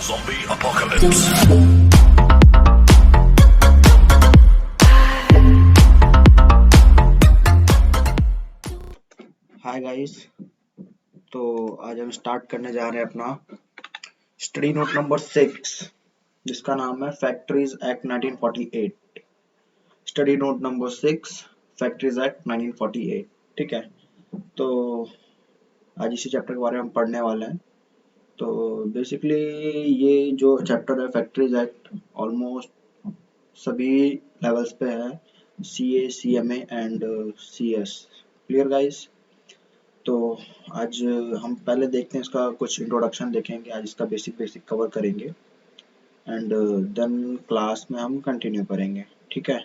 Zombie apocalypse. Hi guys. तो आज हम स्टार्ट करने जा रहे हैं अपना स्टडी नोट नंबर 6 जिसका नाम है factories act 1948। Study note number 6 factories act 1948। ठीक है, तो आज इसी चैप्टर के बारे में हम पढ़ने वाले हैं। तो बेसिकली ये जो चैप्टर है फैक्ट्रीज एक्ट ऑलमोस्ट सभी लेवल्स पे है, CA, CMA and CS। Clear guys? तो आज हम पहले देखते हैं इसका कुछ इंट्रोडक्शन देखेंगे, आज इसका बेसिक कवर करेंगे एंड देन क्लास में हम कंटिन्यू करेंगे। ठीक है,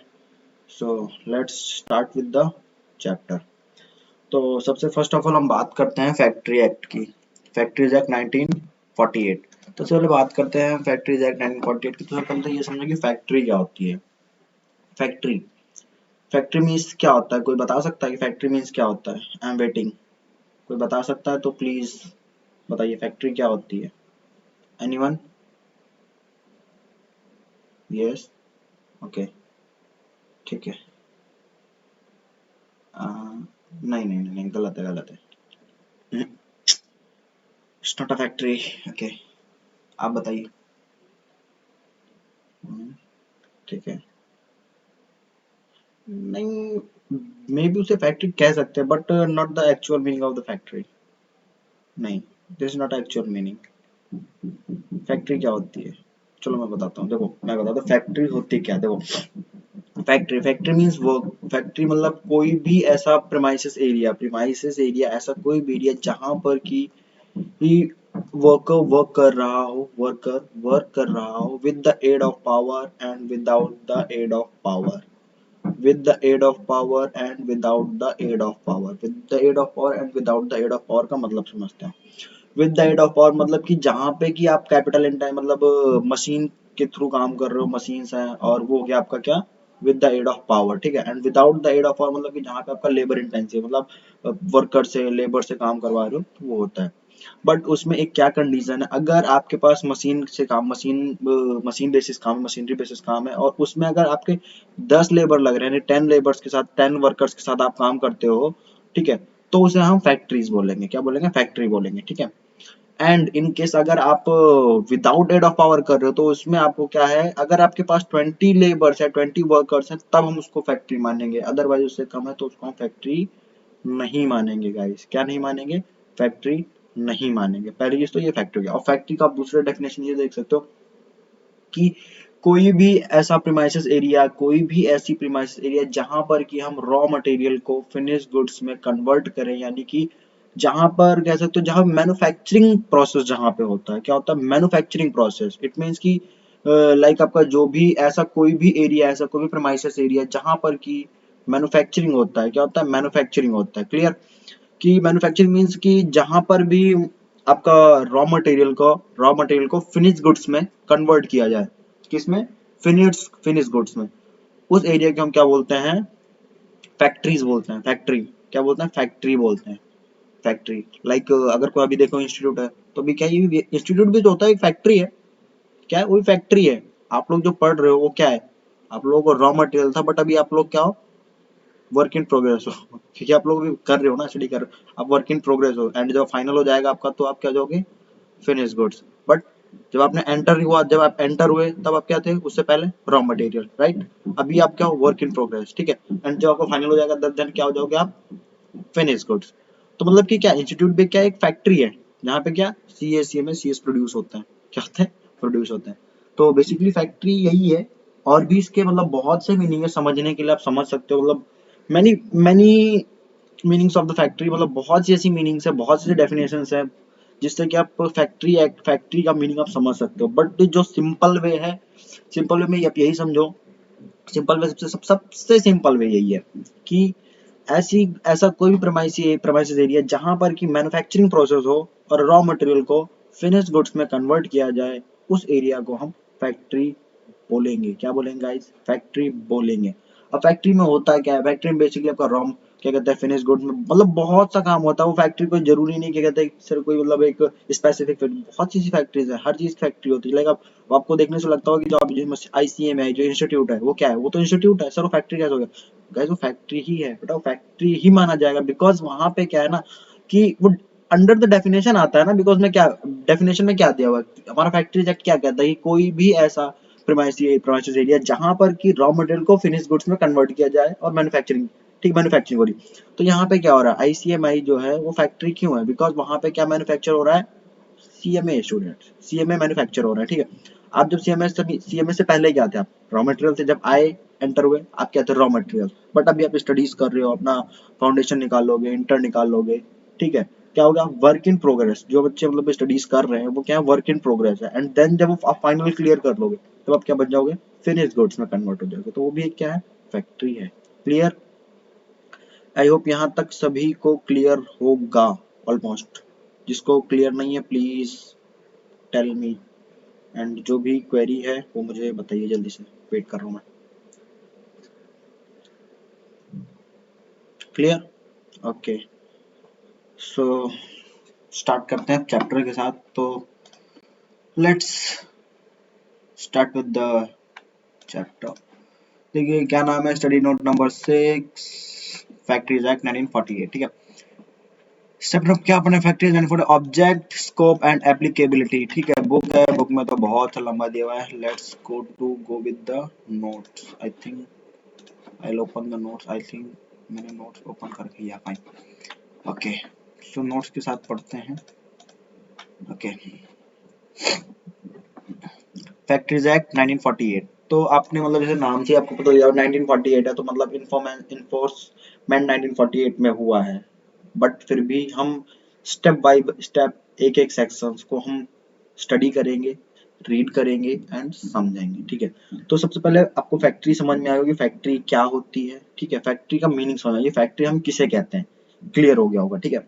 so let's start with the chapter. तो सबसे फर्स्ट ऑफ ऑल हम बात करते हैं फैक्ट्री एक्ट की, फैक्ट्रीज एक्ट 1948। तो सबसे पहले बात करते हैं फैक्ट्रीज एक्ट 1948 की। तो सबसे पहले तो ये समझो कि फैक्ट्री क्या होती है। फैक्ट्री फैक्ट्री मीन्स क्या होता है? कोई बता सकता है कि फैक्ट्री मीन्स क्या होता है? I am waiting. कोई बता सकता है तो प्लीज बताइए फैक्ट्री क्या होती है। एनीवन? यस, ओके, ठीक है। नहीं नहीं नहीं नहीं, गलत है गलत है। It's not a factory. Okay, आप बताइए। ठीक है, नहीं, मे बी उसे फैक्ट्री कह सकते हैं but not the actual meaning of the factory. नहीं, this is not actual meaning. Factory क्या होती है? चलो मैं बताता हूँ। देखो मैं बताता हूँ फैक्ट्री होती क्या। देखो factory factory means work. Factory मतलब कोई भी ऐसा प्रीमाइसेस एरिया ऐसा कोई भी एरिया जहां पर की वर्कर वर्क कर रहा हो with the aid of power and without the aid of power, with the aid of power and without the aid of power, with the aid of power and without the aid of power का मतलब समझते हैं। with the aid of power मतलब कि जहाँ पे कि आप कैपिटल इन टाइम मतलब मशीन के थ्रू काम कर रहे हो, मशीन्स हैं, और वो हो गया आपका क्या, with the aid of power. ठीक है, and without the aid of power मतलब कि जहाँ पे आपका लेबर इंटेंसिव मतलब वर्कर से लेबर से काम करवा रहे हो तो वो होता है। बट उसमें एक क्या कंडीशन है, अगर आपके पास मशीन से काम मशीन बेसिस काम मशीनरी बेसिस काम है और उसमें अगर आपके 10 लेबर लग रहे हैं, 10 लेबर्स के साथ 10 वर्कर्स के साथ आप काम करते हो, ठीक है, तो उसे हम फैक्ट्रीज बोलेंगे। क्या बोलेंगे? फैक्ट्री बोलेंगे। ठीक है, एंड इन केस अगर आप विदाउट एड ऑफ पावर कर रहे हो तो उसमें आपको क्या है, अगर आपके पास 20 लेबर्स है 20 वर्कर्स हैं तब हम उसको फैक्ट्री मानेंगे, अदरवाइज उससे कम है तो उसको हम फैक्ट्री नहीं मानेंगे। गाइस क्या नहीं मानेंगे? फैक्ट्री नहीं मानेंगे। पहली चीज तो ये फैक्ट्री है। और फैक्ट्री का आप दूसरे डेफिनेशन ये देख सकते हो कि कोई भी ऐसा प्रीमाइसेस एरिया, कोई भी ऐसी प्रीमाइसेस एरिया जहां पर कि हम रॉ मटेरियल को फिनिश गुड्स में कन्वर्ट करें, यानी कि जहां पर कह सकते हो जहां मैन्युफैक्चरिंग प्रोसेस जहां पे होता है। क्या होता है? Manufacturing process. इट मींस कि लाइक आपका जो भी ऐसा कोई भी एरिया, ऐसा कोई भी प्रीमाइसेस एरिया जहां पर कि मैन्युफैक्चरिंग होता है। क्या होता है? मैन्युफैक्चरिंग होता है। क्लियर? कि मैन्युफैक्चरिंग मींस कि जहां पर भी आपका रॉ मटेरियल को फिनिश गुड्स में कन्वर्ट किया जाए। किसमें? फिनिश गुड्स में। उस एरिया को हम क्या बोलते हैं? फैक्ट्रीज बोलते हैं। फैक्ट्री क्या बोलते हैं? फैक्ट्री बोलते हैं। फैक्ट्री लाइक अगर कोई अभी देखो इंस्टीट्यूट है तो भी क्या, ये इंस्टीट्यूट भी जो होता है एक फैक्ट्री है। क्या है? वही फैक्ट्री है। आप लोग जो पढ़ रहे हो वो क्या है? आप लोगों को रॉ मटेरियल था बट अभी आप लोग क्या हो? वर्क इन प्रोग्रेस हो। क्योंकि आप लोग भी कर रहे हो ना, स्टडी कर रहे हो, आप वर्क इन प्रोग्रेस हो एंड जब फाइनल हो जाएगा आपका तो आप क्या जाओगे? Finish goods. बट जब आपने एंटर हुआ, जब आप एंटर हुए तब आप क्या थे? उससे पहले रॉ मटेरियल, राइट? अभी आप क्या हो? Work in progress. ठीक है, एंड जब आपका फाइनल हो जाएगा देन क्या हो जाओगे आप? Finish goods. तो मतलब कि क्या इंस्टीट्यूट भी क्या एक फैक्ट्री है जहाँ पे क्या सीएससी में सीएस प्रोड्यूस होता है। क्या होता है? प्रोड्यूस होता है। तो बेसिकली फैक्ट्री यही है। और भी इसके मतलब बहुत से मीनिंग है, समझने के लिए आप समझ सकते हो। मतलब many many meanings of the factory, मतलब बहुत सी ऐसी मीनिंग्स है, बहुत सी डेफिनेशंस है जिससे कि आप फैक्ट्री का मीनिंग आप समझ सकते हो। बट जो सिंपल वे है, सिंपल वे में आप यही समझो, सिंपल वे सबसे सिंपल वे यही है कि ऐसा कोई भी प्रेमाइसिस एरिया जहां पर कि मैन्युफैक्चरिंग प्रोसेस हो और रॉ मटेरियल को फिनिश गुड्स में कन्वर्ट किया जाए, उस एरिया को हम फैक्ट्री बोलेंगे। क्या बोलेंगे गाइस? फैक्ट्री बोलेंगे। अब फैक्ट्री में होता है क्या है? फैक्ट्री में बेसिकली आपका क्या कहते हैं फिनिश गुड्स में मतलब बहुत सा काम होता है। वो फैक्ट्री कोई जरूरी नहीं क्या कहते हैं सिर्फ कोई मतलब एक स्पेसिफिक फैक्ट्री, बहुत सी फैक्ट्रीज है, हर चीज फैक्ट्री होती है। लाइक आप आपको देखने से लगता होगा कि जो आप आईसीएम है, जो इंस्टीट्यूट है, वो क्या है? वो तो इंस्टीट्यूट है सर, वो फैक्ट्री कैसे हो गया? गाइस वो फैक्ट्री ही है बेटा, वो फैक्ट्री ही माना जाएगा बिकॉज वहां पे क्या है ना कि वो अंडर द डेफिनेशन आता है ना। बिकॉज में क्या डेफिनेशन में क्या दिया हुआ है हमारा फैक्ट्रीज एक्ट क्या कहता है कि कोई भी ऐसा प्रीमाइसिस एरिया जहां पर कि रॉ मटेरियल को फिनिश गुड्स में कन्वर्ट किया जाए और मैन्युफैक्चरिंग, ठीक मैन्युफैक्चरिंग हो रही। तो यहाँ पे क्या हो रहा है, आईसीएमआई जो है वो फैक्ट्री क्यों है? बिकॉज वहां पे क्या मैन्युफैक्चर हो रहा है? सीएमए स्टूडेंट, सीएमए मैन्युफैक्चर हो रहा है, ठीक है। आप जब सीएमए से पहले क्या थे? आप रॉ मटेरियल थे, जब आए एंटर हुए आप क्या थे? Raw material. बट अभी आप स्टडीज कर रहे हो, अपना फाउंडेशन निकालोगे, इंटर निकालोगे, ठीक है। क्या होगा? Work in progress. जो बच्चे मतलब स्टडीज कर रहे हैं वो क्या है? वर्क इन प्रोग्रेस है। एंड देन जब आप फाइनल क्लियर कर लोगे तब आप क्या बन जाओगे? फिनिश गुड्स में कन्वर्ट हो जाओगे। तो वो भी एक क्या है? फैक्ट्री है। क्लियर? आई होप यहाँ तक सभी को क्लियर होगा ऑलमोस्ट। जिसको क्लियर नहीं है प्लीज टेल मी, एंड जो भी क्वेरी है वो मुझे बताइए जल्दी से, वेट कर रहा हूँ मैं। क्लियर? ओके, सो स्टार्ट करते हैं चैप्टर के साथ। तो let's start with the chapter. देखिए क्या नाम है, study note number 6, factories act 1948, ठीक है। स्टेप नंबर क्या अपने factories and for object scope and applicability, ठीक है। बुक है, बुक में तो बहुत लंबा दिया हुआ है। Let's go with the notes. I think I will open the notes. I think मैंने नोट्स ओपन करके किया, फाइन। ओके, सो नोट्स के साथ पढ़ते हैं। Okay, factories act 1948। तो आपने मतलब जैसे नाम से आपको पता चल 1948 है तो मतलब इन्फोर्समेंट 1948 में हुआ है। बट फिर भी हम स्टेप बाय स्टेप एक एक सेक्शंस को हम स्टडी करेंगे, रीड करेंगे एंड समझेंगे, ठीक है। तो सबसे पहले आपको फैक्ट्री समझ में आएगा कि फैक्ट्री क्या होती है, ठीक है। फैक्ट्री का मीनिंग समझिए, फैक्ट्री हम किसे कहते हैं, क्लियर हो गया होगा, ठीक है।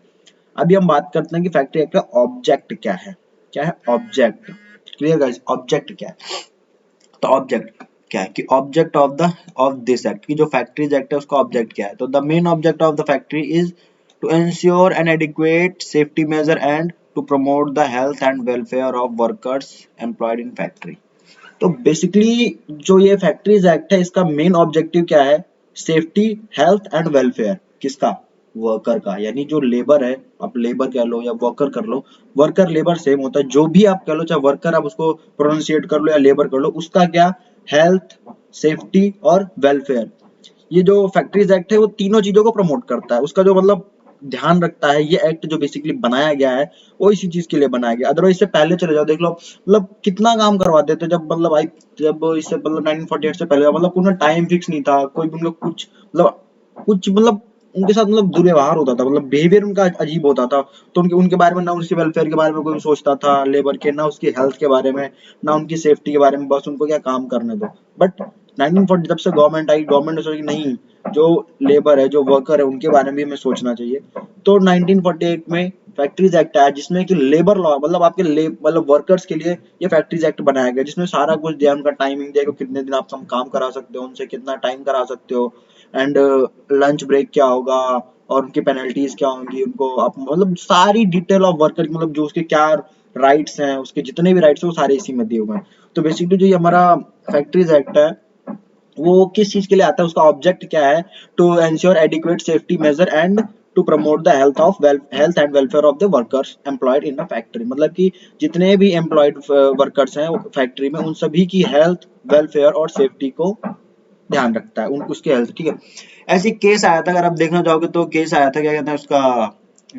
अभी हम बात करते हैं कि फैक्ट्री का ऑब्जेक्ट क्या है। क्या है? ऑब्जेक्ट। Clear guys? ऑब्जेक्ट क्या है? तो ऑब्जेक्ट क्या है कि ऑब्जेक्ट ऑफ दिस एक्ट, की जो फैक्ट्रीज एक्ट है उसका ऑब्जेक्ट क्या है? तो the main object of the factory is to ensure an adequate safety measure and to promote the health and welfare of workers employed in factory. तो basically जो ये फैक्ट्रीज एक्ट है इसका मेन ऑब्जेक्टिव क्या है? Safety, health and welfare. किसका? Worker का। यानी जो लेबर है, आप लेबर कह लो या वर्कर कर लो, वर्कर लेबर सेम होता है। जो भी आप कह लो, चाहे वर्कर आप उसको प्रोनाउंसिएट कर लो या लेबर कर लो, उसका क्या? हेल्थ, सेफ्टी और वेलफेयर। ये जो फैक्ट्रीज एक्ट है वो तीनों चीजों को प्रमोट करता है। उसका जो मतलब ध्यान रखता है, ये एक्ट जो बेसिकली बनाया गया है वो इसी चीज के लिए बनाया गया। अदरवाइज इससे पहले चले जाओ, देख लो मतलब कितना काम करवाते थे जब मतलब आई, जब इससे मतलब 1948 से पहले मतलब कोई टाइम फिक्स नहीं था, कोई भी उनको कुछ मतलब उनके साथ मतलब दुर्व्यवहार होता था, मतलब बिहेवियर उनका अजीब होता था। तो उनके उनके बारे में ना, उसके वेलफेयर के बारे में कोई सोचता था लेबर के, ना उसकी हेल्थ के बारे में, ना उनकी सेफ्टी के बारे में। बस उनको क्या काम करने दो। बट 1940 जब से गवर्नमेंट आई, गवर्नमेंट ने सोचा कि नहीं, जो लेबर है, जो वर्कर है, उनके बारे में भी हमें सोचना चाहिए। तो 1948 में फैक्ट्रीज एक्ट आया जिसमें कि लेबर लॉ मतलब आपके मतलब वर्कर्स के लिए ये फैक्ट्रीज एक्ट बनाया गया, जिसमें सारा कुछ दिया, उनका टाइमिंग दिया कि कितने दिन आप काम करा सकते हो, उनसे कितना टाइम करा सकते हो, एंड लंच ब्रेक क्या होगा और उनकी पेनल्टीज क्या होंगी। उनको आप मतलब सारी डिटेल ऑफ वर्कर की मतलब जो उसके क्या राइट्स हैं, उसके जितने भी राइट्स हैं वो सारे इसी में दिए हुए हैं। तो बेसिकली जो ये हमारा फैक्ट्रीज एक्ट है वो किस चीज के लिए आता है, उसका ऑब्जेक्ट क्या है? To ensure adequate safety measure and to promote the health and welfare of the workers employed in the factory. मतलब कि जितने भी एम्प्लॉयड वर्कर्स हैं फैक्ट्री में, उन सभी की हेल्थ, वेलफेयर और सेफ्टी को ध्यान रखता है, उन उसकी हेल्थ, ठीक है। ऐसी केस आया था, अगर आप देखना चाहोगे तो केस आया था, क्या कहते हैं उसका,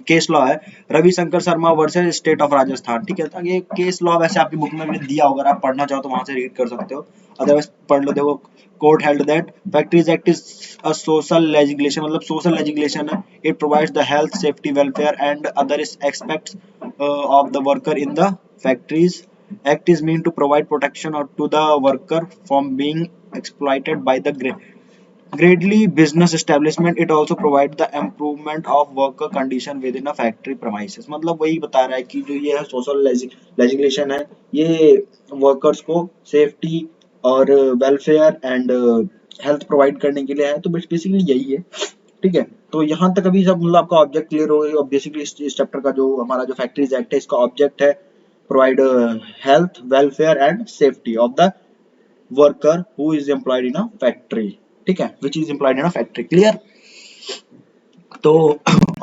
केस लॉ है Ravishankar Sharma versus state of Rajasthan, ठीक है। तो ये केस लॉ वैसे आपकी बुक में भी दिया होगा, आप पढ़ना चाहो तो वहां से रीड कर सकते हो, अदरवाइज पढ़ लो। देखो, court held that factories act is a social legislation, मतलब सोशल लेजिस्लेशन है। It provides the health, safety, welfare and other aspects of the worker in the factories. Act is meant to provide protection or to the worker from being exploited by the greatly business establishment. It also provide the improvement of worker condition within a factory premises। मतलब वही बता रहा है कि जो ये है social legislation है, ये वर्कर्स को सेफ्टी और वेलफेयर एंड हेल्थ प्रोवाइड करने के लिए है। तो बेसिकली यही है। ठीक है। तो यहाँ तक अभी सब मतलब आपका ऑब्जेक्ट क्लियर हो गई। और बेसिकली इस चैप्टर का जो हमारा जो फैक्ट्रीज एक्ट है, इसका ऑब्जेक्ट है provide health, welfare and safety of the worker who is employed in a factory, ठीक है, which is employed in a factory. Clear. तो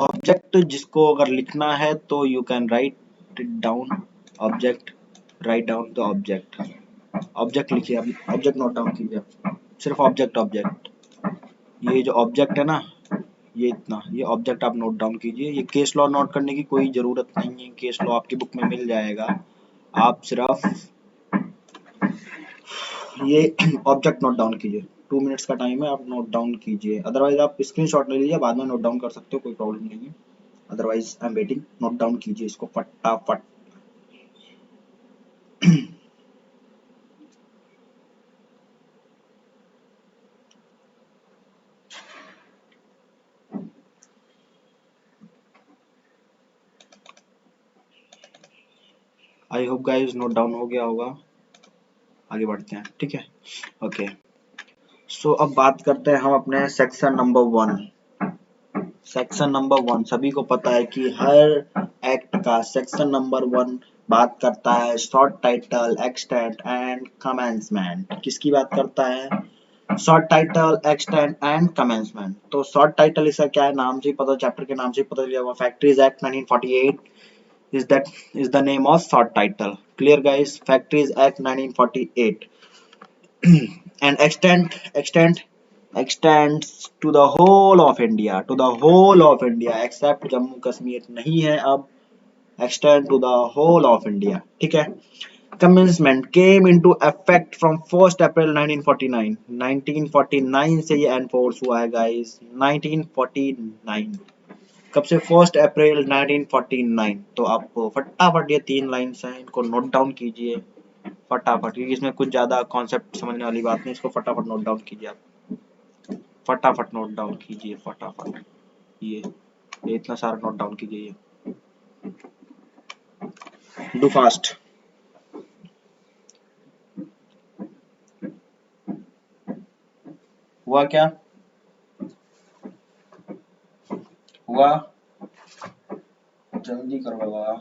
ऑब्जेक्ट जिसको अगर लिखना है तो you can write it down. Object, write down the object. Object लिखिए, आप ऑब्जेक्ट नोट डाउन कीजिए आप। सिर्फ ऑब्जेक्ट, ऑब्जेक्ट, ये जो ऑब्जेक्ट है ना, ये इतना, ये ऑब्जेक्ट आप नोट डाउन कीजिए। ये केस लॉ नोट करने की कोई जरूरत नहीं है, केस लॉ आपकी बुक में मिल जाएगा। आप सिर्फ ये ऑब्जेक्ट नोट डाउन कीजिए। 2 मिनट्स का टाइम है, आप नोट डाउन कीजिए। अदरवाइज आप स्क्रीनशॉट ले लीजिए, बाद में नोट डाउन कर सकते हो, कोई प्रॉब्लम नहीं है। Otherwise I am waiting, note down कीजिए इसको फटाफट। I hope guys note down हो गया होगा। आगे बढ़ते हैं, ठीक है। ओके, सो अब बात करते हैं हम अपने सेक्शन नंबर 1। सेक्शन नंबर 1 सभी को पता है कि हर एक्ट का सेक्शन नंबर 1 बात करता है short title, extent and commencement. किसकी बात करता है? Short title, extent and commencement. तो शॉर्ट टाइटल इसका क्या है, नाम से ही पता, चैप्टर के नाम से ही पता चल जाएगा। Factories act 1948 is the name of short title. Clear guys? Factories Act 1948 and extends to the whole of India, to the whole of India except Jammu Kashmir नहीं है अब, extend to the whole of India, ठीक है। Commencement came into effect from 1st April 1949। 1949 से ये enforce हुआ है guys, 1949। कब से? 1 अप्रैल 1949। तो आप फटाफट ये 3 लाइन्स हैं, इनको नोट डाउन कीजिए फटाफट, क्योंकि इसमें कुछ ज्यादा कॉन्सेप्ट समझने वाली बात नहीं। इसको फटाफट नोट डाउन कीजिए आप, फटाफट नोट डाउन कीजिए फटाफट। ये इतना सारा नोट डाउन कीजिए, ये डू फास्ट। हुआ क्या? हुआ? जल्दी करो बाबा,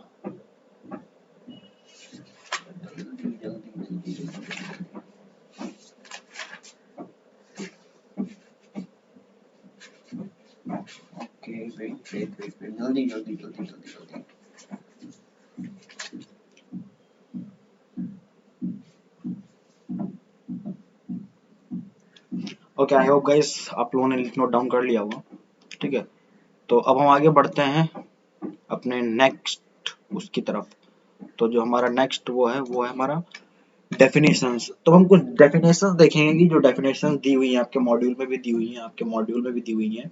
जल्दी जल्दी जल्दी जल्दी। Okay, wait wait wait wait, जल्दी जल्दी जल्दी जल्दी जल्दी। ओके, आई होप गाइस आप लोगों ने नोट डाउन कर लिया होगा, ठीक है। तो अब हम आगे बढ़ते हैं अपने नेक्स्ट उसकी तरफ। तो जो हमारा नेक्स्ट वो है हमारा डेफिनेशंस। तो हम कुछ डेफिनेशंस देखेंगे कि जो डेफिनेशंस दी हुई हैं आपके मॉड्यूल में भी दी हुई हैं, आपके मॉड्यूल में भी दी हुई हैं।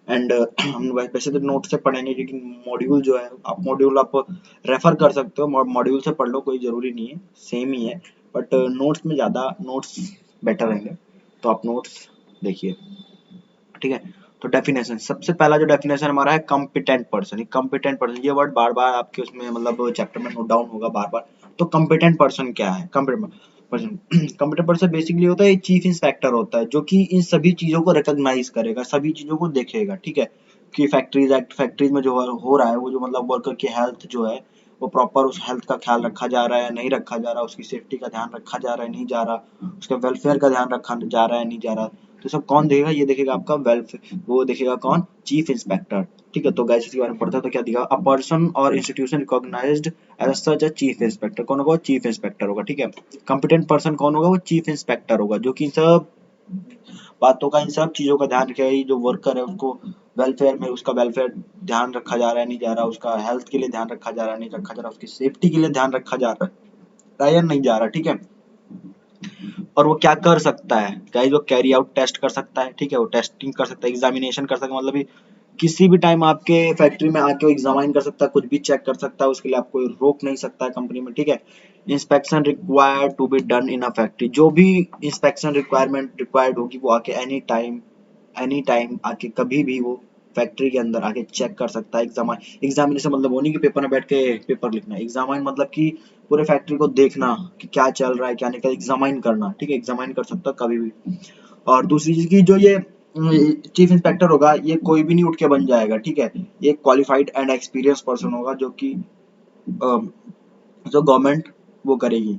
एंड हम वैसे तो नोट से पढ़ेंगे, लेकिन मॉड्यूल जो है, आप मॉड्यूल आप रेफर कर सकते हो, मॉड्यूल से पढ़ लो, कोई जरूरी नहीं है, सेम ही है। बट नोट्स में ज़्यादा नोट्स बेटर रहेंगे, तो आप नोट्स देखिए, ठीक है। तो डेफिनेशन, सबसे पहला जो डेफिनेशन हमारा है कॉम्पिटेंट पर्सन। कॉम्पिटेंट पर्सन, ये वर्ड बार बार आपके उसमें मतलब चैप्टर में नोट डाउन होगा बार बार। तो कॉम्पिटेंट पर्सन क्या है? Competent person, competent person basically होता है चीफ इंस्पेक्टर होता है, जो कि इन सभी चीजों को रिकॉग्नाइज करेगा, सभी चीजों को देखेगा, ठीक है। कि फैक्ट्रीज एक्ट, फैक्ट्रीज में जो हो रहा है वो जो मतलब वर्कर की हेल्थ जो है वो प्रॉपर, उस हेल्थ का ख्याल रखा जा रहा है नहीं रखा जा रहा, उसकी सेफ्टी का ध्यान रखा जा रहा है नहीं जा रहा, उसके वेलफेयर का ध्यान रखा जा रहा है नहीं जा रहा। तो सब कौन देखेगा? ये देखेगा आपका वेलफेयर, वो देखेगा कौन? चीफ इंस्पेक्टर, ठीक है। तो गाइस इसके बारे में पढ़ते हैं तो क्या दिखा? अ पर्सन और institution recognized as such a chief inspector. कौन होगा? चीफ इंस्पेक्टर होगा, ठीक है। कॉम्पिटेंट पर्सन कौन होगा? वो चीफ इंस्पेक्टर होगा, जो कि सब बातों का, इन सब चीजों का ध्यान रखेगा। जो वर्कर है उसको वेलफेयर में, उसका वेलफेयर ध्यान रखा जा रहा है नहीं जा रहा, उसका हेल्थ के लिए ध्यान रखा जा रहा है नहीं रखा जा रहा, उसकी सेफ्टी के लिए ध्यान रखा जा रहा है या नहीं जा रहा, ठीक है। और वो क्या कर सकता है गाइस? वो कैरी आउट टेस्ट कर सकता है, ठीक है। वो टेस्टिंग कर सकता है, एग्जामिनेशन कर सकता है, मतलब किसी भी टाइम आपके फैक्ट्री में आके वो एग्जामाइन कर सकता है, कुछ भी चेक कर सकता है, उसके लिए आपको रोक नहीं सकता है कंपनी में, ठीक है। Inspection required to be done in a factory, जो भी इंस्पेक्शन रिक्वायरमेंट रिक्वायर्ड होगी वो आके एनी टाइम आके कभी भी वो फैक्ट्री के अंदर आके चेक कर सकता है। एग्जामिनेशन मतलब वो नहीं कि पेपर में बैठ के पेपर लिखना, एग्जामाइन मतलब कि पूरे फैक्ट्री को देखना कि क्या चल रहा है क्या नहीं, एग्जामाइन करना, ठीक है। एग्जामाइन कर सकता है कभी भी। और दूसरी चीज की जो ये चीफ इंस्पेक्टर होगा ये कोई भी नहीं उठ के बन जाएगा, ठीक है। एक क्वालिफाइड एंड एक्सपीरियंस पर्सन होगा जो कि जो गवर्नमेंट वो करेगी,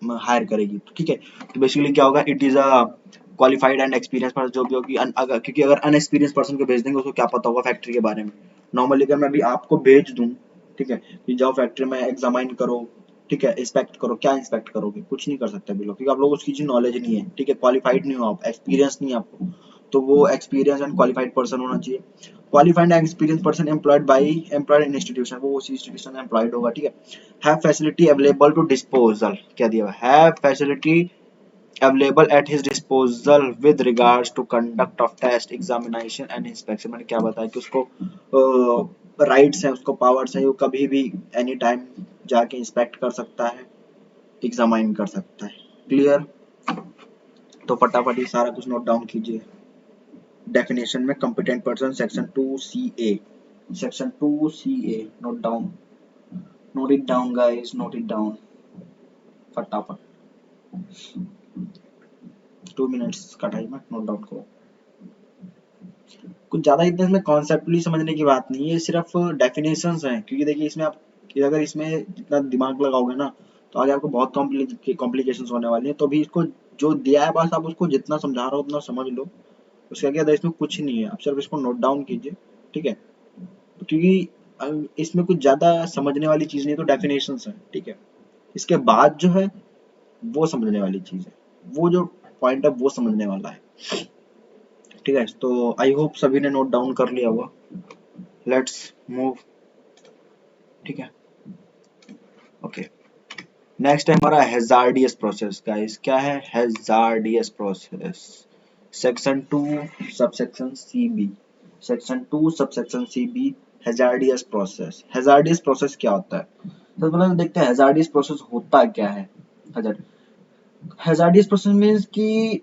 हायर करेगी, ठीक है। तो बेसिकली क्या होगा, it is a qualified and experience person, जो कि अगर क्योंकि अगर अनएक्सपीरियंस पर्सन को भेज देंगे उसको क्या पता होगा फैक्ट्री के बारे में। नॉर्मली अगर मैं भी आपको भेज दूं, ठीक है, कि जाओ फैक्ट्री में एग्जामाइन करो, ठीक है, इंस्पेक्ट करो, क्या इंस्पेक्ट करोगे, कुछ नहीं कर सकते भी लोग, क्योंकि आप लोग उसकी चीज नॉलेज नहीं है, ठीक है, क्वालिफाइड नहीं हो आप, एक्सपीरियंस नहीं है आपको। तो वो एक्सपीरियंस एंड क्वालिफाइड पर्सन होना चाहिए। Qualified and experience person employed in institution, वो उसी इंस्टीट्यूशन में एम्प्लॉयड होगा, ठीक है। Have facility available to disposal, क्या दिया हुआ है, have facility available at his disposal with regards to conduct of test examination and inspection। मैंने क्या बताया कि उसको राइट्स हैं, उसको पावर्स हैं, वो कभी भी एनी टाइम जाके इंस्पेक्ट कर सकता है, एग्जामाइन कर सकता है। क्लियर? तो फटाफट ये सारा कुछ नोट डाउन कीजिए। डेफिनेशन में competent person section 2 CA, section 2 CA note down, note it down guys, note it down फटाफट। 2 मिनट्स का टाइम है, नोट डाउन करो। कुछ ज्यादा इतना इसमें कॉन्सेप्टली समझने की बात नहीं है, सिर्फ डेफिनेशंस हैं, क्योंकि देखिए इसमें आप अगर इसमें जितना दिमाग लगाओगे ना तो आगे आपको बहुत कॉम्प्लिकेशंस होने वाली है। तो अभी इसको जो दिया है बस आप उसको जितना समझा रहा हो उतना समझ लो, उसके आगे ज्यादा इसमें कुछ नहीं है, आप सिर्फ इसको नोट डाउन कीजिए, ठीक है। क्योंकि इसमें कुछ ज्यादा समझने वाली चीज नहीं है, तो डेफिनेशंस है, ठीक है। इसके बाद जो है वो समझने वाली चीज है, वो जो पॉइंट है वो समझने वाला है, ठीक है। तो आई होप सभी ने नोट डाउन कर लिया होगा। लेट्स मूव, ठीक है, ओके। नेक्स्ट है हमारा हैजार्डियस प्रोसेस गाइस। क्या है hazardous process? Section 2 subsection CB, section 2 subsection CB, hazardous process. Hazardous process क्या होता है? तो पहले देखते हैं हैजार्डियस प्रोसेस होता क्या है। हैजार्डियस प्रोसेस मींस कि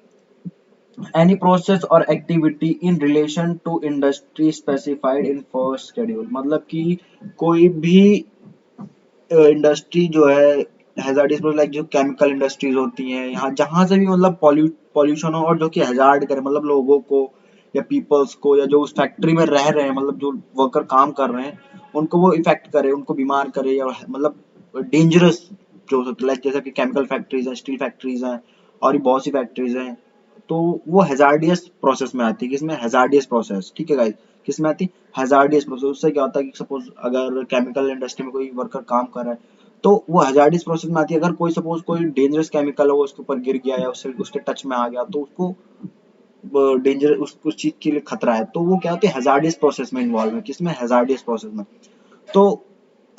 any process or activity in relation to industry specified in first schedule, मतलब कि कोई भी इंडस्ट्री जो है हैजार्डियस, लाइक जो केमिकल इंडस्ट्रीज होती हैं, यहाँ जहां से भी मतलब पॉल्यूशन हो और जो कि हैजार्ड करे, मतलब लोगों को या पीपल्स को या जो उस फैक्ट्री में रह रहे हैं, मतलब जो वर्कर काम कर रहे हैं उनको वो इफेक्ट करे, उनको बीमार करे, या मतलब डेंजरस जो लाइक जैसे कि केमिकल फैक्ट्रीज हैं, स्टील फैक्ट्रीज हैं और भी बहुत सी फैक्ट्रीज हैं, तो वो हैजार्डियस प्रोसेस में आती है। किसमें? हैजार्डियस प्रोसेस, ठीक है गाइस। किसमें आती? Hazardous process. उससे क्या होता है कि सपोज अगर केमिकल इंडस्ट्री में कोई वर्कर काम कर रहा है तो वो हैजार्डियस प्रोसेस में आती है। अगर कोई सपोज कोई डेंजरस केमिकल है वो उसके ऊपर गिर गया या उससे उसके टच में आ गया तो उसको डेंजर उस चीज के लिए खतरा है, तो वो क्या होती है हैजार्डियस प्रोसेस में इन्वॉल्व है। किसमें? हैजार्डियस प्रोसेस में। तो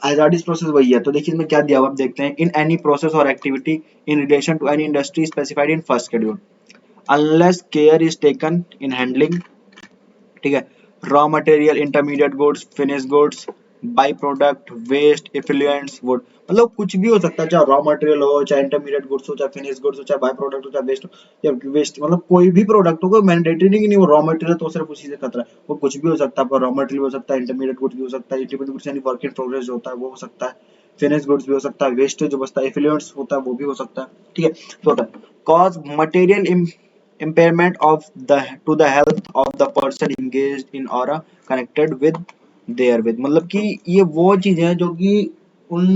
हैजार्डियस प्रोसेस वही है। तो देखिए इसमें क्या दिया हुआ, आप देखते हैं, in any process or activity in relation to any industry specified in first schedule unless care is taken in handling, ठीक है, raw material, intermediate goods, finish goods, by product, waste, effluents, wood, मतलब कुछ भी हो सकता है, चाहे raw material हो, चाहे इंटरमीडिएट गुड्स हो, चाहे फिनिश गुड्स हो, चाहे बाई प्रोडक्ट हो, चाहे वेस्ट हो, या वेस्ट, मतलब कोई भी प्रोडक्ट हो, मैंडेटरी नहीं कि नहीं वो रॉ मटेरियल तो सिर्फ उसी से खतरा है, वो कुछ भी हो सकता है, रॉ मटेरियल हो सकता है, इंटरमीडिएट गुड्स भी हो सकता है, इंटरमीडिएट गुड्स यानी वर्क इन प्रोग्रेस जो होता है वो हो सकता है, फिनिश गुड्स भी हो सकता है, वेस्टेज जो बचता है, इफ्लुएंट्स होता है वो भी हो सकता है, ठीक है। तो होता है cause material impairment of the to the health of the person engaged in or connected with therewith, मतलब कि ये वो चीजें हैं जो कि उन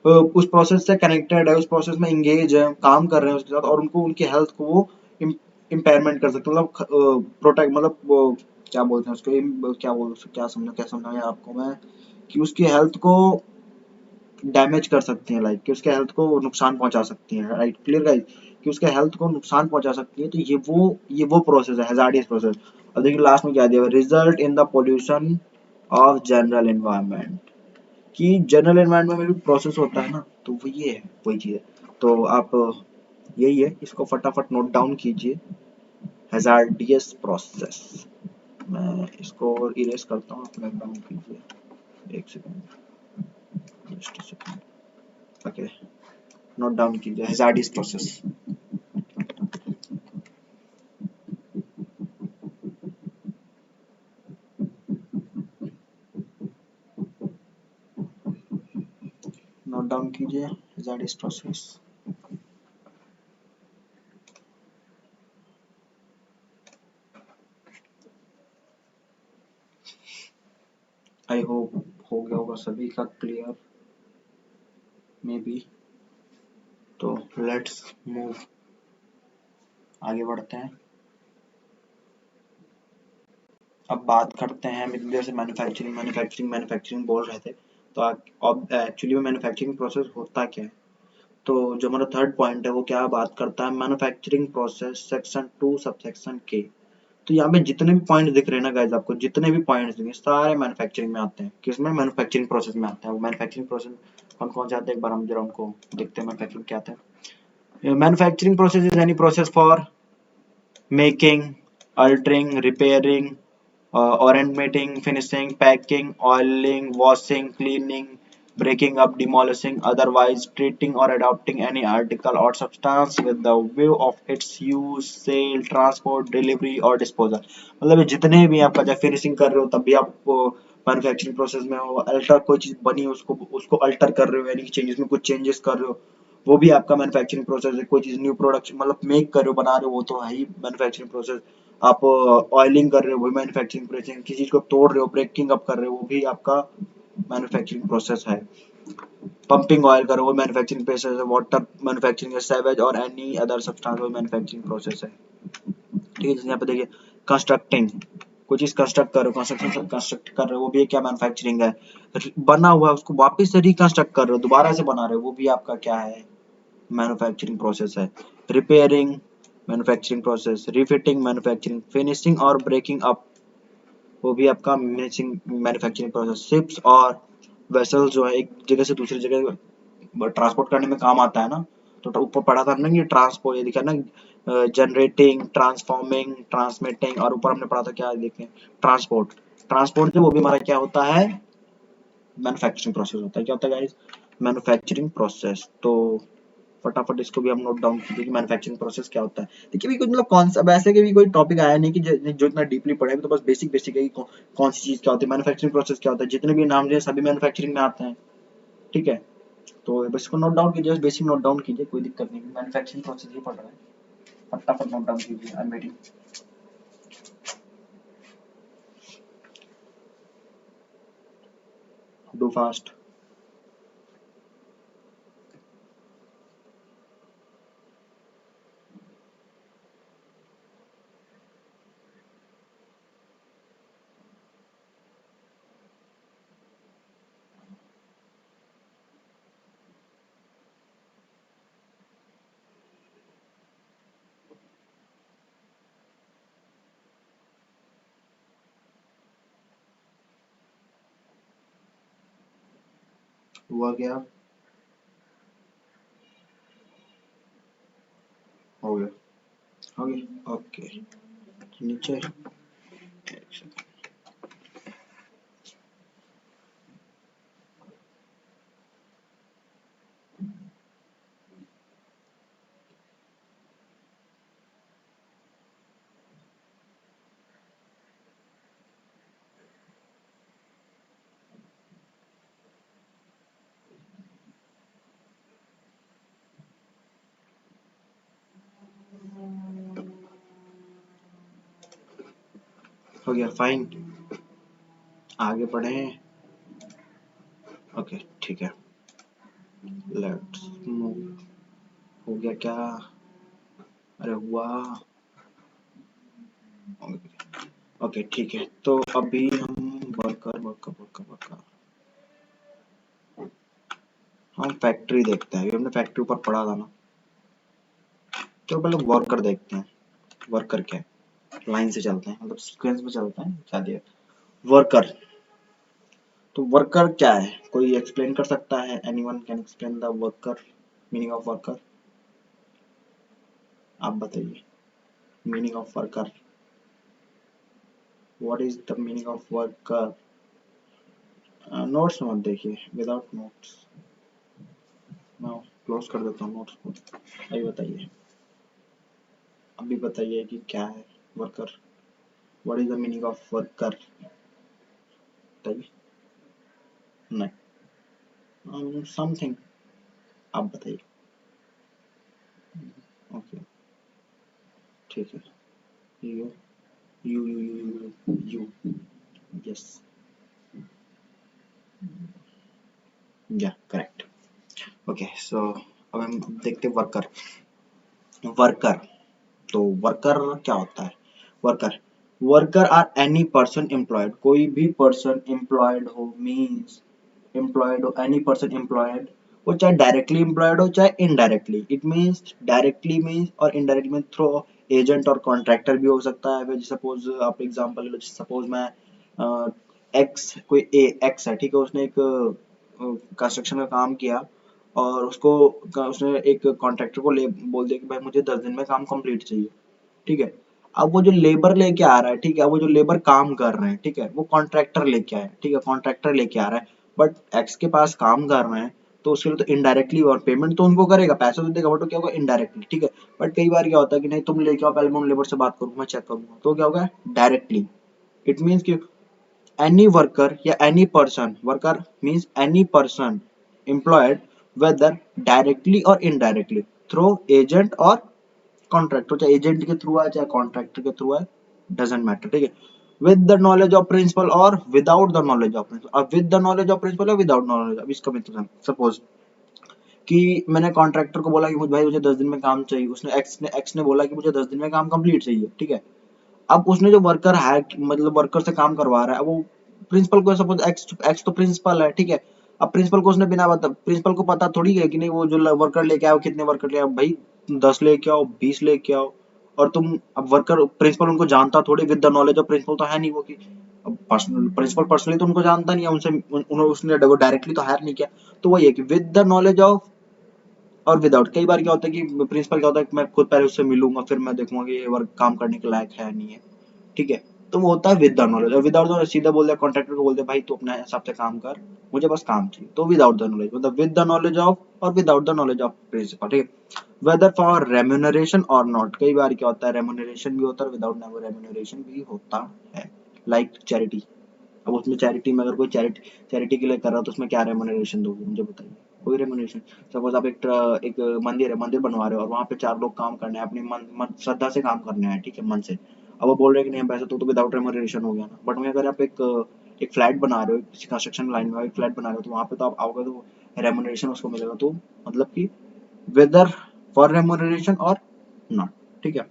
उस प्रोसेस से कनेक्टेड है, उस प्रोसेस में इंगेज है, काम कर रहे हैं उसके साथ, और उनको उनकी हेल्थ को वो इम्पेयरमेंट कर सकते हैं, मतलब प्रोटेक्ट, मतलब वो क्या बोलते हैं उसको, क्या समझा आपको मैं, कि उसकी हेल्थ को डैमेज कर सकती हैं, लाइक कि उसके हेल्थ को नुकसान पहुंचा सकती हैं, राइट, क्लियर गाइस, कि उसके हेल्थ को नुकसान पहुंचा सकती है। तो ये वो प्रोसेस है हैजार्डियस प्रोसेस। अब देखिए लास्ट में क्या दिया हुआ, result in the pollution of general environment, कि जनरल एनवायरनमेंट में भी प्रोसेस होता है ना, तो वो ये है, वही चीज है। तो आप यही है, इसको फटाफट नोट डाउन कीजिए, हैजार्डियस प्रोसेस। मैं इसको इरेज करता हूँ, आप नोट डाउन कीजिए, एक second, just a second, okay, note down कीजिए हैजार्डियस प्रोसेस। नोट डाउन कीजिए हैजार्डियस प्रोसेस। आई होप हो गया होगा सभी का क्लियर, मे बी। तो लेट्स मूव, आगे बढ़ते हैं। अब बात करते हैं, इतनी देर से मैन्युफैक्चरिंग मैन्युफैक्चरिंग मैन्युफैक्चरिंग बोल रहे थे, तो अब एक्चुअली में मैन्युफैक्चरिंग प्रोसेस होता क्या है। तो जो हमारा थर्ड पॉइंट है वो क्या बात करता है, मैन्युफैक्चरिंग प्रोसेस सेक्शन 2 सबसेक्शन के। तो यहाँ पे जितने भी पॉइंट दिख रहे हैं ना गाइस, आपको जितने भी पॉइंट्स दिखे सारे मैन्युफैक्चरिंग में आते हैं। किसमें? मैन्युफैक्चरिंग प्रोसेस में आते हैं। वो मैन्युफैक्चरिंग प्रोसेस कौन कौन से आते हैं, एक बार हम जरा उनको देखते हैं। मैन्युफैक्चरिंग क्या आता है? Manufacturing process is any process for making, altering, repairing, ornamenting, finishing, packing, oiling, washing, cleaning, breaking up, demolishing, otherwise treating or adopting any article or substance with the view of its use, sale, transport, delivery or disposal। मतलब जितने भी आपका जब finishing कर रहे हो तब भी आप मैन्युफैक्चरिंग प्रोसेस में हो, अल्टर कोई चीज बनी है उसको उसको अल्टर कर रहे हो, यानी कि चेंजेस में कुछ चेंजेस कर रहे हो, वो भी आपका मैन्युफैक्चरिंग प्रोसेस है। कोई चीज न्यू प्रोडक्ट मतलब मेक कर रहे हो, बना रहे हो, वो तो है ही मैन्युफैक्चरिंग प्रोसेस। आप ऑयलिंग कर रहे हो, वो मैन्युफैक्चरिंग प्रोसेस। किसी चीज को तोड़ रहे हो, ब्रेकिंग अप कर रहे हो, वो भी आपका मैन्युफैक्चरिंग प्रोसेस है। पंपिंग ऑयल करो, वो मैन्युफैक्चरिंग प्रोसेस है। वाटर मैन्युफैक्चरिंग है, सेवेज और एनी अदर सब्सटेंस, वो मैन्युफैक्चरिंग प्रोसेस है। ठीक है, जैसे यहाँ पे देखिए कंस्ट्रक्टिंग, कोई चीज कंस्ट्रक्ट कर रहे हो, कंस्ट्रक्शन सब कंस्ट्रक्ट कर रहे हो, वो भी क्या मैन्युफैक्चरिंग है। बना हुआ है उसको वापस से रिकंस्ट्रक्ट कर रहे हो, दोबारा से बना रहे हो, वो भी आपका क्या है, मैन्युफैक्चरिंग प्रोसेस है। Repairing manufacturing process, refitting manufacturing, finishing और ब्रेकिंग अप, वो भी आपका मैन्युफैक्चरिंग प्रोसेस। शिप्स और वेसल्स जो है एक जगह से दूसरी जगह ट्रांसपोर्ट करने में काम आता है ना, तो ऊपर पढ़ा था हमने कि ट्रांसपोर्ट, ये दिखा ना, जनरेटिंग, ट्रांसफॉर्मिंग, ट्रांसमिटिंग, और ऊपर हमने पढ़ा था क्या, देखें, ट्रांसपोर्ट। ट्रांसपोर्ट जो वो भी हमारा क्या होता है, मैन्युफैक्चरिंग प्रोसेस होता है। क्या होता है गाइस, मैन्युफैक्चरिंग प्रोसेस। तो फटाफट इसको भी हम नोट डाउन कीजिए कि मैन्युफैक्चरिंग प्रोसेस क्या होता है। देखिए भी कुछ मतलब कौन सा वैसे के भी कोई टॉपिक आया नहीं कि जो इतना डीपली पढ़े, तो बस बेसिक बेसिक है कि कौन सी चीज क्या होती है, मैन्युफैक्चरिंग प्रोसेस क्या होता है, जितने भी नाम लिए सभी मैन्युफैक्चरिंग में आते हैं। ठीक है, तो बस इसको नोट डाउन कीजिए, बेसिक नोट डाउन कीजिए, कोई दिक्कत नहीं। मैन्युफैक्चरिंग प्रोसेस ही पढ़ रहे हैं, फटाफट नोट डाउन कीजिए। I am waiting. Do fast. हुआ गया, हो गया, हो गया, ओके। नीचे हो गया, फाइन। आगे बढ़े, ओके ठीक है, लेट्स मूव। हो गया क्या, अरे हुआ, ओके ठीक है। तो अभी हम वर्कर वर्कर वर्कर वर्कर हम फैक्ट्री देखते हैं। अभी हमने फैक्ट्री ऊपर पढ़ा था ना, तो पहले वर्कर देखते हैं। वर्कर क्या है, लाइन से चलते हैं, मतलब सीक्वेंस में चलते हैं। चलिए, वर्कर। तो वर्कर क्या है, कोई एक्सप्लेन कर सकता है? Anyone can explain the worker, meaning of worker? आप बताइए, meaning of worker, what is the meaning of worker? Notes मत देखिए, विदाउट नोट्स मैं क्लोज कर देता हूँ नोट्स को। अभी बताइए, अभी बताइए कि क्या है worker, what is the meaning of worker, बताइए। नहीं, समथिंग, आप बताइए। ओके ठीक है, you you you you you you, yes. या करेक्ट। ओके सो अब हम देखते हैं वर्कर। वर्कर, तो वर्कर क्या होता है? Worker, worker are any person employed, कोई भी पर्सन एम्प्लॉयड हो, मीन्स एम्प्लॉयड हो, एनी पर्सन एम्प्लॉयड, वो चाहे डायरेक्टली एम्प्लॉयड हो चाहे indirectly. It means directly means or indirectly means through agent or contractor भी हो सकता है। सपोज आप एग्जांपल ले लो, सपोज मैं एक्स, कोई ए एक्स है, ठीक है, उसने एक कंस्ट्रक्शन का काम किया और उसने एक कॉन्ट्रैक्टर को ले बोल दिया कि भाई मुझे 10 दिन में काम कंप्लीट चाहिए, ठीक है। अब वो जो लेबर लेके आ रहा है, ठीक है, वो जो लेबर काम कर रहे हैं, ठीक है, वो कॉन्ट्रैक्टर लेके आए, ठीक है, कॉन्ट्रैक्टर लेके आ रहा है, बट एक्स के पास काम कर रहे हैं, तो उसके लिए तो इनडायरेक्टली और पेमेंट तो उनको करेगा, पैसा तो देगा, बट क्या होगा, इनडायरेक्टली, ठीक है। बट कई बार क्या होता है कि नहीं, तुम लेके आओ, पहले मैं उन लेबर से बात करूंगा, मैं चेक करूंगा, तो क्या होगा, डायरेक्टली। इट मीन्स कि any worker या any person, worker means any person employed whether directly or indirectly through agent or contract, चाहे एजेंट के थ्रू है चाहे कॉन्ट्रैक्टर के थ्रू है, डजेंट मैटर, ठीक है। With the knowledge of principal or without the knowledge of principal. अब with the knowledge of principal or without knowledge, अब इसका मतलब सपोज कि मैंने कॉन्ट्रैक्टर को बोला कि मुझे भाई मुझे 10 दिन में काम चाहिए, उसने एक्स ने बोला कि मुझे 10 दिन में काम कंप्लीट चाहिए, ठीक है। अब उसने जो वर्कर है, मतलब वर्कर से काम करवा रहा है, वो प्रिंसिपल को, सपोज एक्स एक्स तो प्रिंसिपल है, ठीक है। अब प्रिंसिपल को उसने बिना बता, प्रिंसिपल को पता थोड़ी है कि नहीं वो जो वर्कर लेके आओ, कितने वर्कर ले आओ भाई, 10 लेके आओ, 20 लेके आओ। और तुम, अब वर्कर, प्रिंसिपल उनको जानता थोड़ी, with the knowledge of principal तो है नहीं वो, कि प्रिंसिपल पर्सनली तो उनको जानता नहीं है, उनसे उसने डायरेक्टली तो हायर नहीं किया। तो वही है कि with the knowledge of or without. कई बार क्या होता है कि प्रिंसिपल क्या होता है कि मैं खुद पहले उससे मिलूंगा, फिर मैं देखूंगा कि ये वर्क काम करने के लायक है नहीं है, ठीक है। तो वो होता है विद द नॉलेज। और विदाउट नॉलेज सीधा बोल दिया कॉन्ट्रैक्टर को, बोल दिया भाई तू अपने हिसाब से काम कर, मुझे बस काम चाहिए, तो विदाउट द नॉलेज, मतलब with the knowledge of or without the knowledge of principal, ठीक है। Whether for remuneration or not, कई बार क्या होता है रेम्यूनरेशन भी होता है, विदाउट रेम्यूनरेशन भी होता है। लाइक चैरिटी, अब उसमें चैरिटी में अगर कोई चैरिटी चैरिटी के लिए कर रहा है, तो उसमें क्या रेम्यूनरेशन दोगे मुझे बताइए? कोई रेम्यूनरेशन। सपोज आप एक मंदिर है, मंदिर बनवा रहे हो और वहाँ पे 4 लोग काम करने हैं, अपनी मन श्रद्धा से काम करने हैं, ठीक है, मन से। अब वो बोल रहे हैं कि नहीं हम पैसे, तो विदाउट रेम्यूनरेशन हो गया ना। बट वहीं अगर आप एक फ्लैट बना रहे हो, किसी कंस्ट्रक्शन लाइन में एक फ्लैट बना रहे हो, तो वहाँ पे तो आप आओगे तो रेम्यूनरेशन उसको मिलेगा, तो मतलब कि weather for remuneration or not, ठीक है।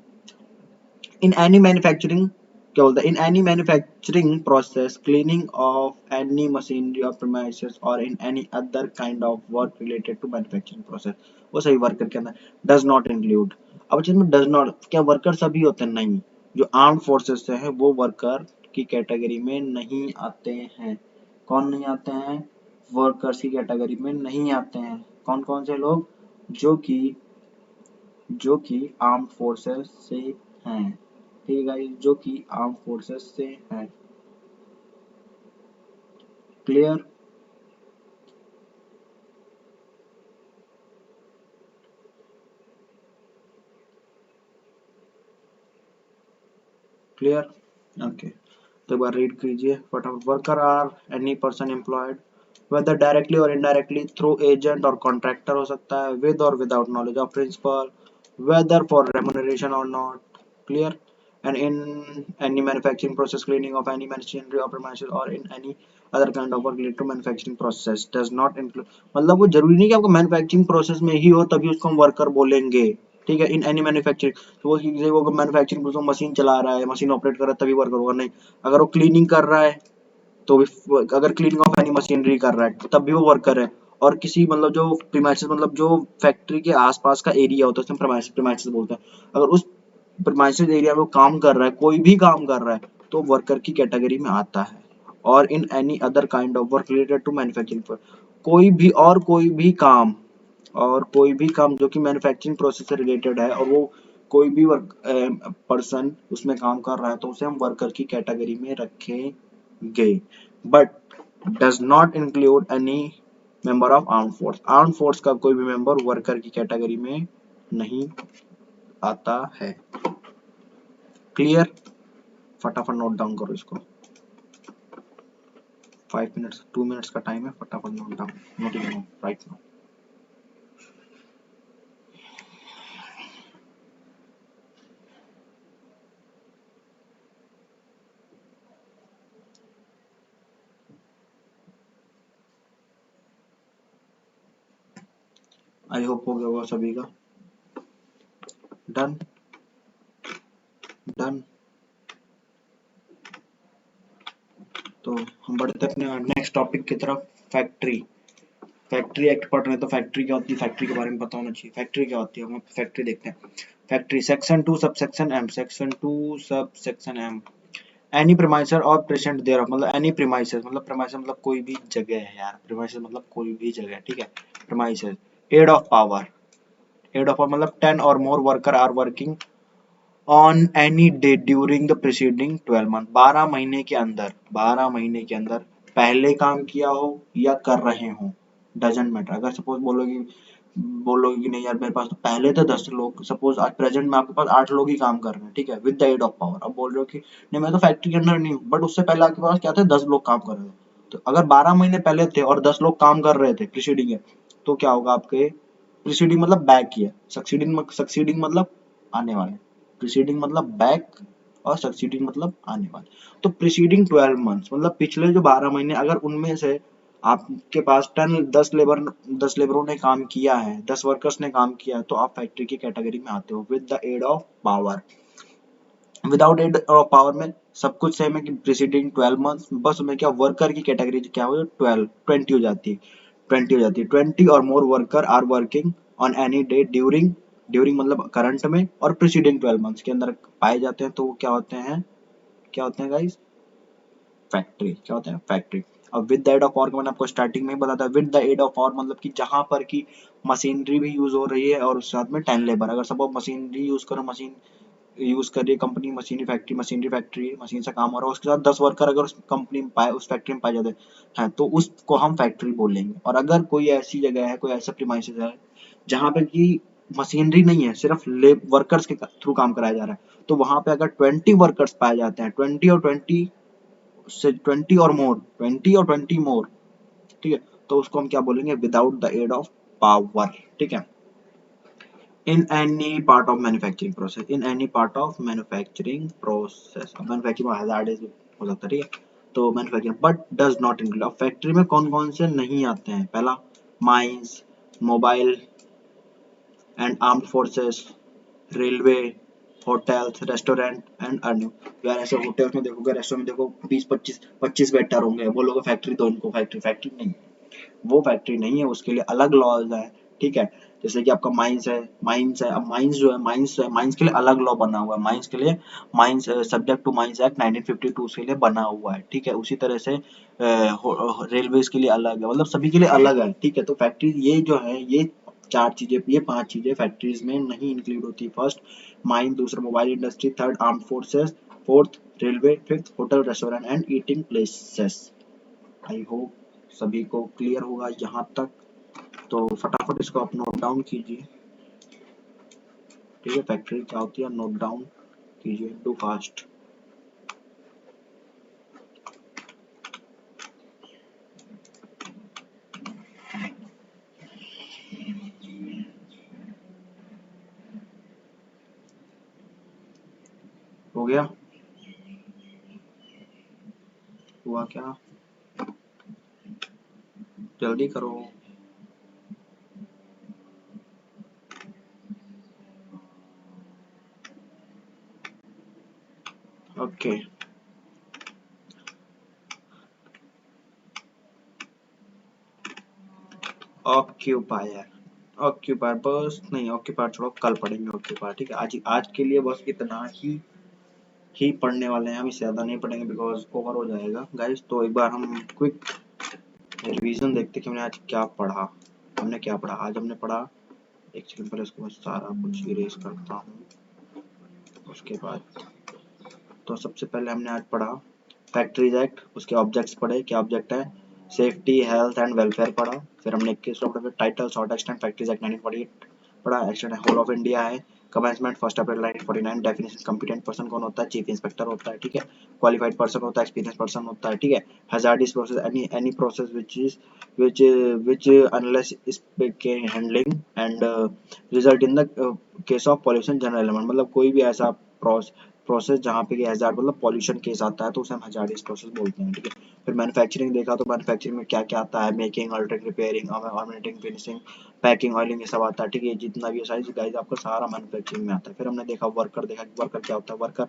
In any manufacturing, क्या बोलता है, in any manufacturing process, cleaning of any machinery or premises or in any other kind of work related to manufacturing process, वो सही वर्कर के अंदर does not include। अब चीज में does not, क्या वर्कर सभी होते हैं? नहीं, जो आर्म फोर्सेस से है वो वर्कर की कैटेगरी में नहीं आते हैं। कौन नहीं आते हैं? वर्कर्स की कैटेगरी में नहीं आते हैं। कौन कौन से लोग? जो कि आर्म फोर्सेस से हैं, ठीक है गाइस, जो कि आर्म फोर्सेस से हैं। क्लियर? क्लियर? ओके, तो एक बार रीड कीजिए फटाफट। Worker are any person employed whether directly or indirectly through agent or contractor हो सकता है, with or without knowledge of principal, whether for remuneration or not, clear। And in any manufacturing process, cleaning of any machinery or premises or in any other kind of work related to manufacturing process does not include, मतलब वो जरूरी नहीं कि आपको manufacturing process में ही हो तभी उसको हम वर्कर बोलेंगे, ठीक है। इन एनी मैन्युफैक्चरिंग, तो वो मैन्युफैक्चरिंग मशीन चला रहा है, मशीन ऑपरेट कर रहा है, तभी वर्कर होगा नहीं। अगर वो क्लीनिंग कर रहा है, तो अगर क्लीनिंग ऑफ एनी मशीनरी कर रहा है तब भी वो वर्कर है। और किसी, मतलब जो प्रीमाइसेस, मतलब जो फैक्ट्री के आसपास का एरिया होता है उसमें प्रीमाइसेस बोलते हैं। अगर उस प्रीमाइसेस एरिया में वो काम कर रहा है, कोई भी काम कर रहा है, तो वर्कर की कैटेगरी में आता है। और in any other kind of work related to manufacturing, कोई भी काम जो कि मैन्युफैक्चरिंग प्रोसेस से रिलेटेड है, और वो कोई भी वर्क पर्सन उसमें काम कर रहा है, तो उसे हम वर्कर की कैटेगरी में रखेंगे। But does not include any member of arm force, arm force का कोई भी मेंबर वर्कर की कैटेगरी में नहीं आता है। क्लियर? फटाफट नोट डाउन करो इसको। 5 मिनट्स 2 मिनट्स का टाइम है, फटाफट note down, note down right now. I hope हो गया होगा सभी का। Done done. तो हम बढ़ते अपने नेक्स्ट टॉपिक की तरफ, फैक्ट्री। फैक्ट्री एक्ट पढ़ रहे हैं तो फैक्ट्री क्या होती है, फैक्ट्री के बारे में पता होना चाहिए। फैक्ट्री क्या होती है, हम फैक्ट्री देखते हैं। Factory section 2 subsection M, section 2 subsection M, any premises or present there, मतलब एनी प्रीमाइसर, मतलब प्रीमाइसर मतलब कोई भी जगह है यार, प्रीमाइसर मतलब कोई भी जगह, ठीक है। Premises, aid of power, aid of power मतलब 10 or more worker are working on any day during the preceding 12 month, 12 महीने के अंदर, 12 महीने के अंदर पहले काम किया हो या कर रहे हो, डजेंट मैटर। अगर सपोज बोलोगे कि नहीं यार मेरे पास तो पहले तो 10 लोग, सपोज आज प्रेजेंट में आपके पास 8 लोग ही काम कर रहे हैं, ठीक है, with the aid of power. अब बोल रहे हो कि नहीं मैं तो फैक्ट्री के अंदर नहीं हूँ, बट उससे पहले आपके पास क्या थे, 10 लोग काम कर रहे थे। तो अगर 12 महीने पहले थे और 10 लोग काम कर रहे थे प्रीसीडिंग है, तो क्या होगा आपके, प्रीसीडिंग मतलब बैक ईयर, सक्सीडिंग मतलब आने वाले, प्रीसीडिंग मतलब बैक और सक्सीडिंग मतलब आने वाले। तो प्रीसीडिंग 12 मंथ्स मतलब पिछले जो 12 महीने, अगर उनमें से आपके पास 10 लेबरों ने काम किया है, 10 वर्कर्स ने काम किया है, तो आप फैक्ट्री की कैटेगरी में आते हो with the aid of power. Without aid of power में सब कुछ सेम है कि प्रीसीडिंग 12 मंथ्स, बस उसमें क्या वर्कर की कैटेगरी क्या हो, 20 हो जाती है, 20 or more worker are working on any day during, during मतलब करंट में और प्रीसीडिंग 12 मंथ्स के अंदर पाए जाते हैं, तो वो क्या होते हैं, क्या होते हैं गाइस, फैक्ट्री। क्या होता है, फैक्ट्री। अब with the aid of power का मैंने आपको स्टार्टिंग में ही बताया था, with the aid of power मतलब कि जहां पर की मशीनरी भी यूज हो रही है और उस साथ में 10 लेबर, अगर सपोज मशीनरी यूज करो, मशीन यूज कर रही है कंपनी, मशीनरी फैक्ट्री, मशीन से काम हो रहा है, उसके साथ 10 वर्कर अगर उस कंपनी में पाए, उस फैक्ट्री में पाए जाते हैं, तो उसको हम फैक्ट्री बोलेंगे। और अगर कोई ऐसी जगह है, कोई ऐसा प्रीमाइसेस है जहां पे की मशीनरी नहीं है, सिर्फ लेब वर्कर्स के थ्रू काम कराया जा रहा है, तो वहां पे अगर 20 वर्कर्स पाए जाते हैं, 20 और 20 मोर, ठीक है, तो उसको हम क्या बोलेंगे, without the aid of power, ठीक है। In any part of manufacturing process, in any part of manufacturing process, manufacturing में हैजार्ड हो सकता है, ठीक है। तो manufacturing but does not include, अब फैक्ट्री में कौन कौन से नहीं आते हैं, पहला mines, mobile and armed forces, railway, hotels, restaurant and earning. यार ऐसे होटल्स में देखोगे, रेस्टोरेंट में देखो 20 25 वेटर होंगे, बोलोगे फैक्ट्री, तो उनको फैक्ट्री, फैक्ट्री नहीं, वो फैक्ट्री नहीं है, उसके लिए अलग लॉज है, ठीक है। जैसे कि आपका माइंस है, अब माइंस के लिए अलग लॉ बना हुआ है, माइंस के लिए, mines subject to mines act 1952 के लिए बना हुआ है, ठीक है। उसी तरह से रेलवेज के लिए अलग है, मतलब सभी के लिए अलग है, ठीक है। तो फैक्ट्री ये जो है, ये चार चीजें, ये पांच चीजें फैक्ट्रीज में नहीं इंक्लूड होती। फर्स्ट माइन, दूसरा mobile industry, third arm forces, fourth railway, fifth hotel restaurant and eating places. I hope सभी को क्लियर होगा यहाँ तक। तो फटाफट इसको आप नोट डाउन कीजिए, ठीक है। फैक्ट्री क्या होती है, नोट डाउन कीजिए, डू फास्ट। हो गया, हुआ क्या, जल्दी करो। ओके, ऑक्यूपायर, ऑक्यूपायर बस नहीं, ऑक्यूपायर छोड़ो, कल पढ़ेंगे ऑक्यूपायर, ठीक है। आज आज के लिए बस इतना ही पढ़ने वाले हैं हम, इससे ज्यादा नहीं पढ़ेंगे बिकॉज ओवर हो जाएगा गाइस। तो एक बार हम क्विक रिवीजन देखते कि हमने आज क्या पढ़ा। हमने क्या पढ़ा आज, हमने पढ़ा, एक सेकंड पहले इसको मैं सारा कुछ इरेज करता हूँ, उसके बाद। तो सबसे पहले हमने आज पढ़ा फैक्ट्रीज एक्ट, उसके ऑब्जेक्ट्स पढ़े, क्या ऑब्जेक्ट है, सेफ्टी, हेल्थ एंड वेलफेयर पढ़ा। फिर हमने 21 नंबर पे title, short extent factories act 1948 पढ़ा, एक्सटेंट होल ऑफ इंडिया है, कमेंसमेंट 1 अप्रैल 1949, डेफिनेशन कंपिटेंट पर्सन कौन होता है, चीफ इंस्पेक्टर होता है, ठीक है। क्वालिफाइड पर्सन होता है, एक्सपीरियंस पर्सन होता है, ठीक है। Hazardous process, any process which unless is handling and result in the case of pollution general element, मतलब कोई भी ऐसा प्रोसेस जहाँ पे हैजार्ड मतलब पॉल्यूशन केस आता है तो उसे हम हैजार्डियस प्रोसेस बोलते हैं, ठीक है। फिर मैन्युफैक्चरिंग देखा तो मैन्युफैक्चरिंग में क्या क्या आता है, making, altering, repairing, organising, finishing, packing, oiling, ये सब आता है, ठीक है। जितना भी साइज गाइस आपका सारा मैन्युफैक्चरिंग में आता है। फिर हमने देखा वर्कर, देखा वर्कर क्या होता है। Worker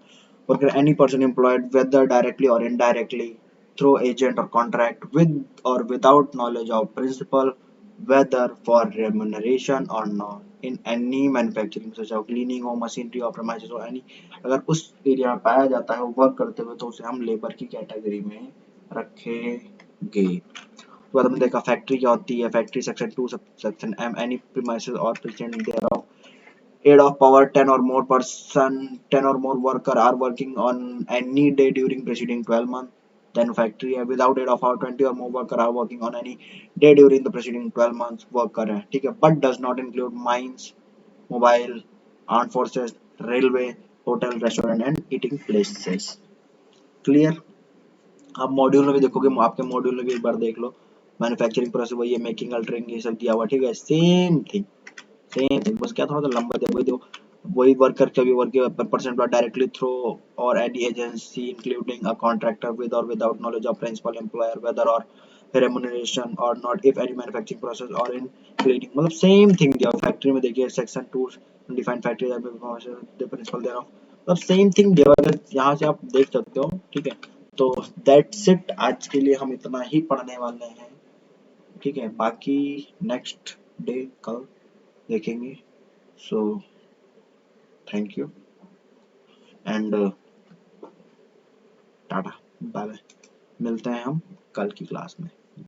worker any person employed whether directly or indirectly through agent or contract with or without knowledge of principal, whether for remuneration or not in any manufacturing such as cleaning or machinery or premises or any, अगर उस area में पाया जाता है work करते हुए तो उसे हम लेबर की कैटेगरी में रखेंगे। तो बाद हमने देखा फैक्ट्री क्या होती है। Factory section 2 section M any premises or present there of aid of power 10 or more worker are working on any day during preceding 12 months, then factory है without aid of power 20 or more worker are working on any day during the preceding 12 months worker है, ठीक है, but does not include mines, mobile, armed forces, railway, hotel, restaurant and eating places। Clear. आप module में भी देखोगे, आपके module में भी एक बार देख लो, मैन्युफैक्चरिंग प्रोसेस वही है, मेकिंग, अल्टरिंग ये सब दिया हुआ, ठीक है, सेम थिंग सेम थिंग, बस क्या थोड़ा सा लंबा दिया, वही देखो वही वर्कर का भी work percent directly through or any agency including a contractor with or without knowledge of principal employer whether or remuneration or not if any manufacturing process or in cleaning, मतलब सेम थिंग दिया। Factory में देखिए section 2 defined factory the principal there of, मतलब same thing दिया हुआ है, यहाँ से आप देख सकते हो, ठीक है। तो दैट्स इट, आज के लिए हम इतना ही पढ़ने वाले हैं, ठीक है, बाकी नेक्स्ट डे कल देखेंगे। So thank you and tata bye bye, मिलते हैं हम कल की क्लास में।